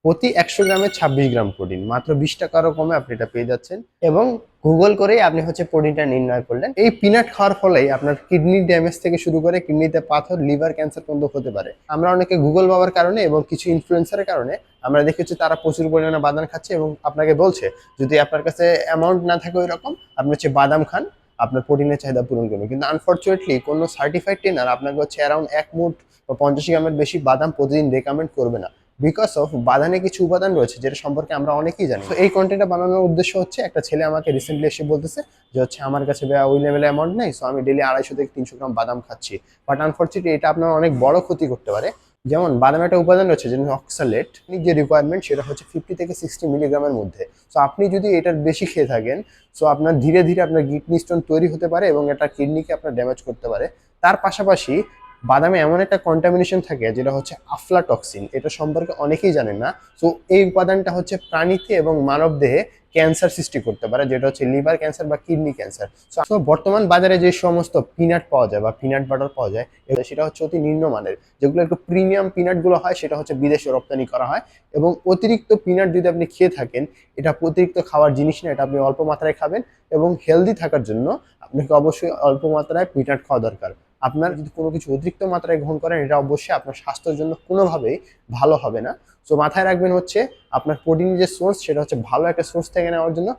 প্রতি 100 গ্রামে 26 gram protein, মাত্র 20 টাকারও কমে আপনি এটা পেয়ে যাচ্ছেন। এবং গুগল করেই আপনি প্রোটিনটা নির্ণয় করলেন। এই পিনাট খাওয়ার ফলেই আপনার কিডনি ড্যামেজ থেকে শুরু করে কিডনিতে পাথর, লিভার ক্যান্সার পর্যন্ত হতে পারে। আমরা অনেকে গুগল বাবার কারণে এবং কিছু ইনফ্লুয়েন্সারের কারণে আমরা দেখেছি তারা প্রচুর পরিমাণে বাদাম খাচ্ছে এবং আপনাকে বলছে যদি আপনার কাছে অ্যামাউন্ট না থাকে ওই রকম, আপনি বাদাম খান, আপনার প্রোটিনের চাহিদা পূরণ করবে। কিন্তু আনফর্চুনেটলি কোনো সার্টিফাইড ট্রেনার আপনাকে অ্যারাউন্ড 1 মুঠ বা 50 গ্রামের বেশি বাদাম প্রতিদিন রেকমেন্ড করবে না। বিকজ অফ বাদামে কিছু উপাদান রয়েছে যেটা সম্পর্কে আমরা অনেকেই জানি। তো এই কন্টেন্টটা বানানোর উদ্দেশ্য হচ্ছে, একটা ছেলে আমাকে রিসেন্টলি এসে বলতেছে যে আমার কাছে ওই লেভেলে অ্যামাউন্ট নেই, সো আমি ডেলি 250 থেকে 300 গ্রাম বাদাম খাচ্ছি। বাট আনফর্চুনেটলি এটা আপনার অনেক বড় ক্ষতি করতে পারে। যেমন বাদামে একটা উপাদান রয়েছে যেমন অক্সালেট, যে রিকোয়ারমেন্ট সেটা হচ্ছে 50 থেকে 60 মিলিগ্রামের মধ্যে। সো আপনি যদি এটার বেশি খেয়ে থাকেন, সো আপনার ধীরে ধীরে আপনার কিডনি স্টোন তৈরি হতে পারে এবং এটা কিডনিকে আপনার ড্যামেজ করতে পারে। তার পাশাপাশি বাদামে এমন একটা কন্টামিনেশন থাকে যেটা হচ্ছে আফলাটক্সিন, এটা সম্পর্কে অনেকেই জানেন না। সো এই উপাদানটা প্রাণীতে এবং মানব দেহে ক্যান্সার সৃষ্টি করতে পারে, যেটা হচ্ছে লিভার ক্যান্সার বা কিডনি ক্যান্সার। সো বর্তমান বাজারে যে সমস্ত পিনাট পাওয়া যায় বা পিনাট বাটার পাওয়া যায়, সেটা হচ্ছে অতি নিম্নমানের। যেগুলো একটু প্রিমিয়াম পিনাট গুলো হয় সেটা বিদেশে রপ্তানি করা হয়। এবং অতিরিক্ত পিনাট যদি আপনি খেয়ে থাকেন, এটা অতিরিক্ত খাওয়ার জিনিস না, এটা আপনি অল্প মাত্রায় খাবেন। এবং হেলদি থাকার জন্য আপনাকে অবশ্যই অল্প মাত্রায় পিনাট খাওয়া দরকার। আপনার যদি কোনো কিছু অতিরিক্ত মাত্রায় গ্রহণ করেন, এটা অবশ্যই আপনার স্বাস্থ্যের জন্য কোনোভাবেই ভালো হবে না। সো মাথায় রাখবেন আপনার প্রোটিনের যে সোর্স সেটা ভালো একটা সোর্স থেকে নেওয়ার জন্য